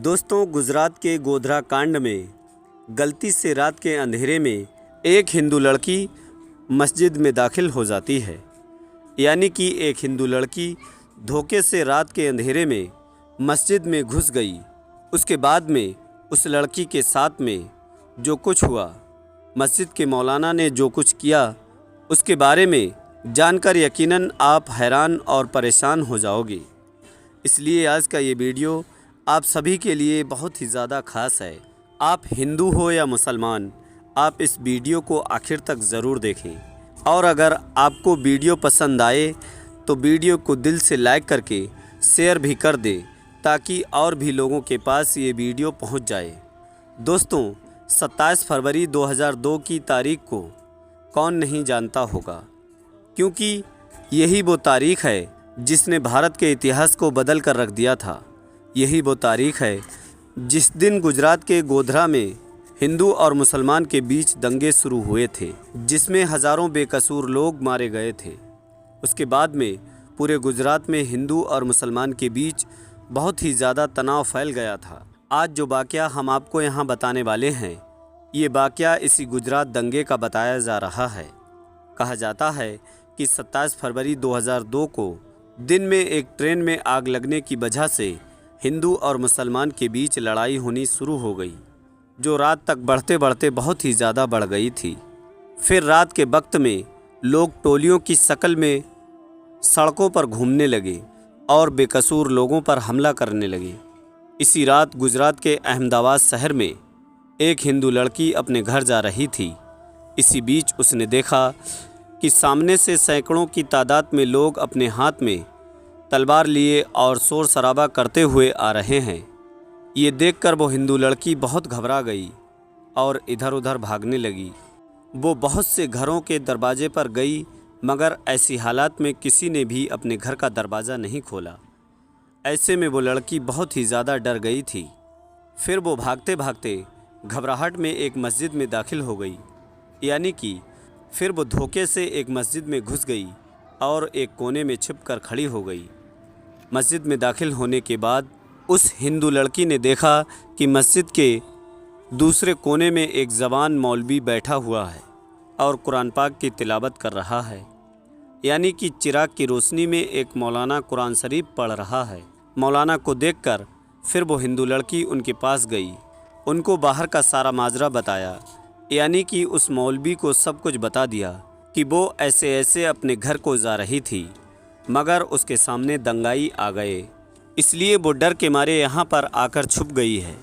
दोस्तों, गुजरात के गोधरा कांड में गलती से रात के अंधेरे में एक हिंदू लड़की मस्जिद में दाखिल हो जाती है। यानी कि एक हिंदू लड़की धोखे से रात के अंधेरे में मस्जिद में घुस गई। उसके बाद में उस लड़की के साथ में जो कुछ हुआ, मस्जिद के मौलाना ने जो कुछ किया, उसके बारे में जानकर यकीनन आप हैरान और परेशान हो जाओगे। इसलिए आज का ये वीडियो आप सभी के लिए बहुत ही ज़्यादा ख़ास है। आप हिंदू हो या मुसलमान, आप इस वीडियो को आखिर तक ज़रूर देखें। और अगर आपको वीडियो पसंद आए तो वीडियो को दिल से लाइक करके शेयर भी कर दें, ताकि और भी लोगों के पास ये वीडियो पहुंच जाए। दोस्तों, 27 फरवरी 2002 की तारीख को कौन नहीं जानता होगा, क्योंकि यही वो तारीख़ है जिसने भारत के इतिहास को बदल कर रख दिया था। यही वो तारीख़ है जिस दिन गुजरात के गोधरा में हिंदू और मुसलमान के बीच दंगे शुरू हुए थे, जिसमें हज़ारों बेकसूर लोग मारे गए थे। उसके बाद में पूरे गुजरात में हिंदू और मुसलमान के बीच बहुत ही ज़्यादा तनाव फैल गया था। आज जो वाक़या हम आपको यहाँ बताने वाले हैं, ये वाक़या इसी गुजरात दंगे का बताया जा रहा है। कहा जाता है कि 27 फरवरी 2002 को दिन में एक ट्रेन में आग लगने की वजह से हिंदू और मुसलमान के बीच लड़ाई होनी शुरू हो गई, जो रात तक बढ़ते बढ़ते बहुत ही ज़्यादा बढ़ गई थी। फिर रात के वक्त में लोग टोलियों की शक्ल में सड़कों पर घूमने लगे और बेकसूर लोगों पर हमला करने लगे। इसी रात गुजरात के अहमदाबाद शहर में एक हिंदू लड़की अपने घर जा रही थी। इसी बीच उसने देखा कि सामने से सैकड़ों की तादाद में लोग अपने हाथ में तलवार लिए और शोर शराबा करते हुए आ रहे हैं। ये देखकर वो हिंदू लड़की बहुत घबरा गई और इधर उधर भागने लगी। वो बहुत से घरों के दरवाजे पर गई, मगर ऐसी हालात में किसी ने भी अपने घर का दरवाज़ा नहीं खोला। ऐसे में वो लड़की बहुत ही ज़्यादा डर गई थी। फिर वो भागते भागते घबराहट में एक मस्जिद में दाखिल हो गई। यानी कि फिर वो धोखे से एक मस्जिद में घुस गई और एक कोने में छिपकर खड़ी हो गई। मस्जिद में दाखिल होने के बाद उस हिंदू लड़की ने देखा कि मस्जिद के दूसरे कोने में एक जवान मौलवी बैठा हुआ है और कुरान पाक की तिलावत कर रहा है। यानी कि चिराग की रोशनी में एक मौलाना कुरान शरीफ पढ़ रहा है। मौलाना को देखकर फिर वो हिंदू लड़की उनके पास गई, उनको बाहर का सारा माजरा बताया। यानी कि उस मौलवी को सब कुछ बता दिया कि वो ऐसे ऐसे अपने घर को जा रही थी, मगर उसके सामने दंगाई आ गए, इसलिए वो डर के मारे यहाँ पर आकर छुप गई है।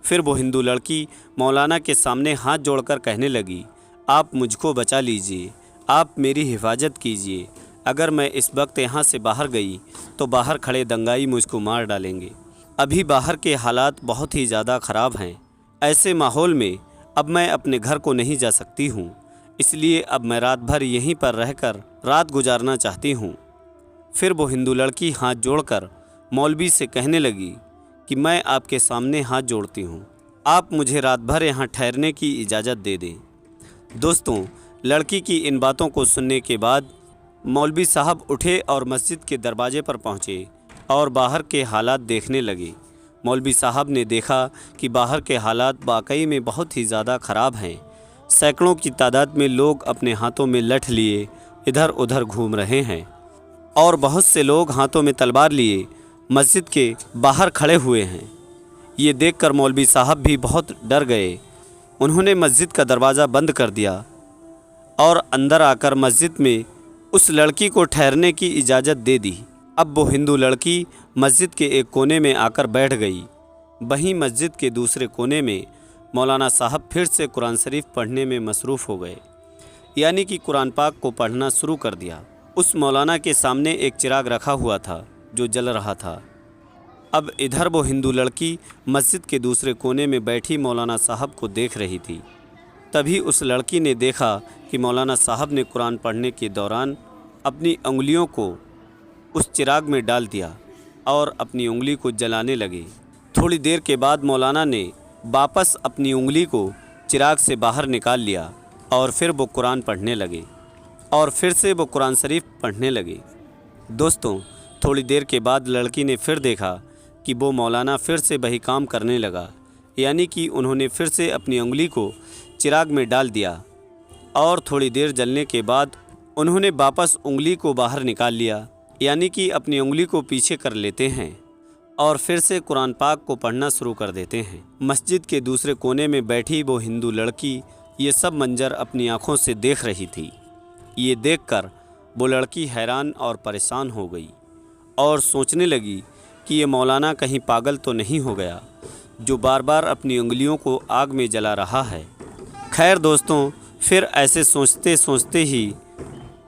फिर वो हिंदू लड़की मौलाना के सामने हाथ जोड़कर कहने लगी, आप मुझको बचा लीजिए, आप मेरी हिफाजत कीजिए। अगर मैं इस वक्त यहाँ से बाहर गई तो बाहर खड़े दंगाई मुझको मार डालेंगे। अभी बाहर के हालात बहुत ही ज़्यादा ख़राब हैं। ऐसे माहौल में अब मैं अपने घर को नहीं जा सकती हूँ, इसलिए अब मैं रात भर यहीं पर रहकर रात गुजारना चाहती हूँ। फिर वो हिंदू लड़की हाथ जोड़कर मौलवी से कहने लगी कि मैं आपके सामने हाथ जोड़ती हूँ, आप मुझे रात भर यहाँ ठहरने की इजाज़त दे दें। दोस्तों, लड़की की इन बातों को सुनने के बाद मौलवी साहब उठे और मस्जिद के दरवाजे पर पहुँचे और बाहर के हालात देखने लगे। मौलवी साहब ने देखा कि बाहर के हालात वाकई में बहुत ही ज़्यादा ख़राब हैं। सैकड़ों की तादाद में लोग अपने हाथों में लठ लिए इधर उधर घूम रहे हैं और बहुत से लोग हाथों में तलवार लिए मस्जिद के बाहर खड़े हुए हैं। ये देखकर मौलवी साहब भी बहुत डर गए। उन्होंने मस्जिद का दरवाज़ा बंद कर दिया और अंदर आकर मस्जिद में उस लड़की को ठहरने की इजाज़त दे दी। अब वो हिंदू लड़की मस्जिद के एक कोने में आकर बैठ गई। वहीं मस्जिद के दूसरे कोने में मौलाना साहब फिर से कुरान शरीफ पढ़ने में मसरूफ़ हो गए। यानी कि कुरान पाक को पढ़ना शुरू कर दिया। उस मौलाना के सामने एक चिराग रखा हुआ था जो जल रहा था। अब इधर वो हिंदू लड़की मस्जिद के दूसरे कोने में बैठी मौलाना साहब को देख रही थी। तभी उस लड़की ने देखा कि मौलाना साहब ने कुरान पढ़ने के दौरान अपनी उंगलियों को उस चिराग में डाल दिया और अपनी उंगली को जलाने लगे। थोड़ी देर के बाद मौलाना ने वापस अपनी उंगली को चिराग से बाहर निकाल लिया और फिर वो कुरान पढ़ने लगे और फिर से वो कुरान शरीफ पढ़ने लगे। दोस्तों, थोड़ी देर के बाद लड़की ने फिर देखा कि वो मौलाना फिर से वही काम करने लगा, यानी कि उन्होंने फिर से अपनी उंगली को चिराग में डाल दिया और थोड़ी देर जलने के बाद उन्होंने वापस उंगली को बाहर निकाल लिया, यानी कि अपनी उंगली को पीछे कर लेते हैं और फिर से कुरान पाक को पढ़ना शुरू कर देते हैं। मस्जिद के दूसरे कोने में बैठी वो हिंदू लड़की ये सब मंजर अपनी आंखों से देख रही थी। ये देखकर वो लड़की हैरान और परेशान हो गई और सोचने लगी कि ये मौलाना कहीं पागल तो नहीं हो गया जो बार बार अपनी उंगलियों को आग में जला रहा है। खैर दोस्तों, फिर ऐसे सोचते सोचते ही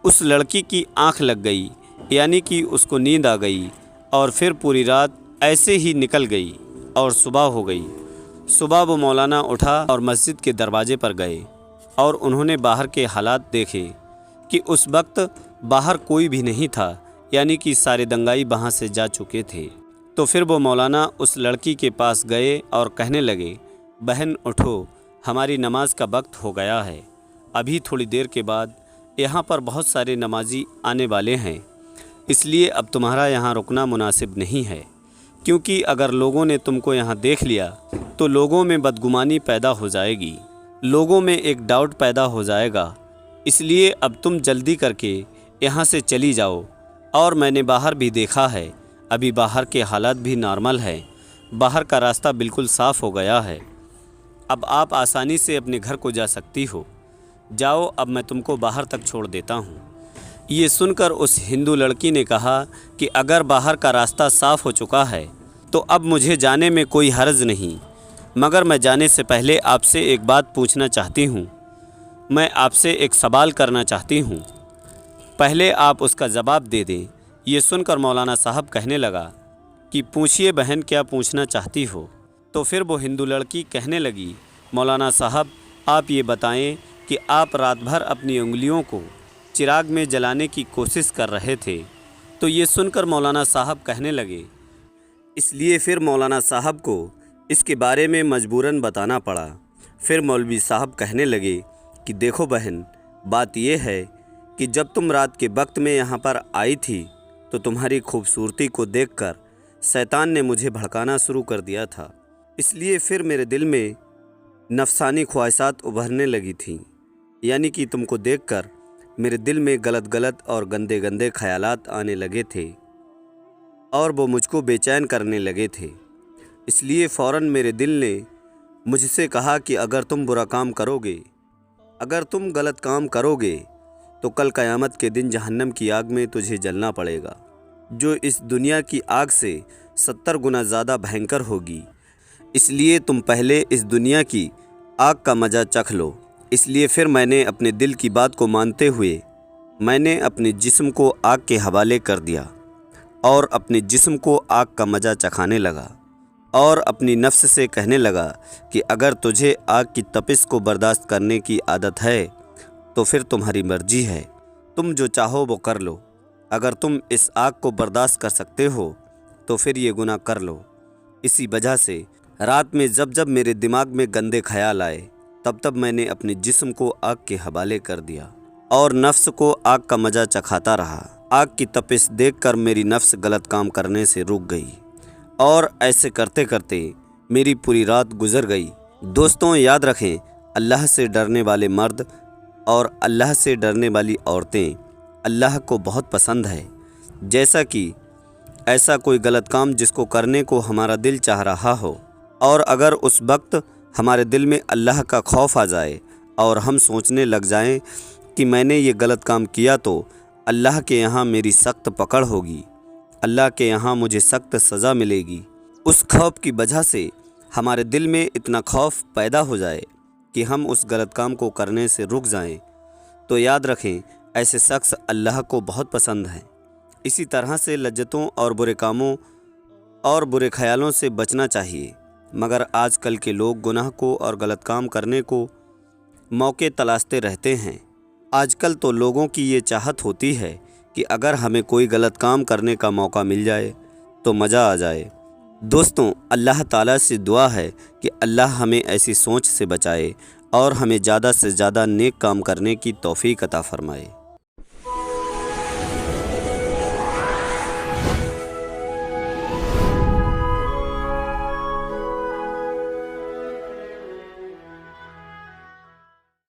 उस लड़की की आंख लग गई, यानी कि उसको नींद आ गई और फिर पूरी रात ऐसे ही निकल गई और सुबह हो गई। सुबह वो मौलाना उठा और मस्जिद के दरवाजे पर गए और उन्होंने बाहर के हालात देखे कि उस वक्त बाहर कोई भी नहीं था, यानी कि सारे दंगाई वहाँ से जा चुके थे। तो फिर वो मौलाना उस लड़की के पास गए और कहने लगे, बहन उठो, हमारी नमाज का वक्त हो गया है। अभी थोड़ी देर के बाद यहाँ पर बहुत सारे नमाजी आने वाले हैं, इसलिए अब तुम्हारा यहाँ रुकना मुनासिब नहीं है, क्योंकि अगर लोगों ने तुमको यहाँ देख लिया तो लोगों में बदगुमानी पैदा हो जाएगी, लोगों में एक डाउट पैदा हो जाएगा। इसलिए अब तुम जल्दी करके यहाँ से चली जाओ। और मैंने बाहर भी देखा है, अभी बाहर के हालात भी नॉर्मल है, बाहर का रास्ता बिल्कुल साफ़ हो गया है। अब आप आसानी से अपने घर को जा सकती हो। जाओ, अब मैं तुमको बाहर तक छोड़ देता हूँ। ये सुनकर उस हिंदू लड़की ने कहा कि अगर बाहर का रास्ता साफ़ हो चुका है तो अब मुझे जाने में कोई हर्ज नहीं, मगर मैं जाने से पहले आपसे एक बात पूछना चाहती हूँ। मैं आपसे एक सवाल करना चाहती हूँ, पहले आप उसका जवाब दे दें। ये सुनकर मौलाना साहब कहने लगा कि पूछिए बहन, क्या पूछना चाहती हो। तो फिर वो हिंदू लड़की कहने लगी, मौलाना साहब आप ये बताएं कि आप रात भर अपनी उंगलियों को चिराग में जलाने की कोशिश कर रहे थे। तो ये सुनकर मौलाना साहब कहने लगे, इसलिए फिर मौलाना साहब को इसके बारे में मजबूरन बताना पड़ा। फिर मौलवी साहब कहने लगे कि देखो बहन, बात यह है कि जब तुम रात के वक्त में यहाँ पर आई थी तो तुम्हारी खूबसूरती को देखकर शैतान ने मुझे भड़काना शुरू कर दिया था। इसलिए फिर मेरे दिल में नफसानी ख्वाहिशात उभरने लगी थीं, यानी कि तुमको देखकर मेरे दिल में गलत गलत और गंदे गंदे ख्यालात आने लगे थे और वो मुझको बेचैन करने लगे थे। इसलिए फ़ौरन मेरे दिल ने मुझसे कहा कि अगर तुम बुरा काम करोगे, अगर तुम गलत काम करोगे तो कल क़यामत के दिन जहन्नम की आग में तुझे जलना पड़ेगा, जो इस दुनिया की आग से 70 गुना ज़्यादा भयंकर होगी। इसलिए तुम पहले इस दुनिया की आग का मज़ा चख लो। इसलिए फिर मैंने अपने दिल की बात को मानते हुए मैंने अपने जिस्म को आग के हवाले कर दिया और अपने जिस्म को आग का मज़ा चखाने लगा और अपनी नफ्स से कहने लगा कि अगर तुझे आग की तपिश को बर्दाश्त करने की आदत है तो फिर तुम्हारी मर्जी है, तुम जो चाहो वो कर लो। अगर तुम इस आग को बर्दाश्त कर सकते हो तो फिर ये गुनाह कर लो। इसी वजह से रात में जब जब मेरे दिमाग में गंदे ख्याल आए तब तब मैंने अपने जिस्म को आग के हवाले कर दिया और नफ्स को आग का मज़ा चखाता रहा। आग की तपिश देखकर मेरी नफ्स गलत काम करने से रुक गई और ऐसे करते करते मेरी पूरी रात गुजर गई। दोस्तों याद रखें, अल्लाह से डरने वाले मर्द और अल्लाह से डरने वाली औरतें अल्लाह को बहुत पसंद है। जैसा कि ऐसा कोई गलत काम जिसको करने को हमारा दिल चाह रहा हो और अगर उस वक्त हमारे दिल में अल्लाह का खौफ आ जाए और हम सोचने लग जाएं कि मैंने ये गलत काम किया तो अल्लाह के यहाँ मेरी सख्त पकड़ होगी, अल्लाह के यहाँ मुझे सख्त सज़ा मिलेगी, उस खौफ की वजह से हमारे दिल में इतना खौफ पैदा हो जाए कि हम उस गलत काम को करने से रुक जाएं, तो याद रखें ऐसे शख्स अल्लाह को बहुत पसंद हैं। इसी तरह से लज्जतों और बुरे कामों और बुरे ख्यालों से बचना चाहिए, मगर आजकल के लोग गुनाह को और गलत काम करने को मौके तलाशते रहते हैं। आजकल तो लोगों की ये चाहत होती है कि अगर हमें कोई गलत काम करने का मौका मिल जाए तो मज़ा आ जाए। दोस्तों, अल्लाह ताला से दुआ है कि अल्लाह हमें ऐसी सोच से बचाए और हमें ज़्यादा से ज़्यादा नेक काम करने की तौफीक अता फ़रमाए।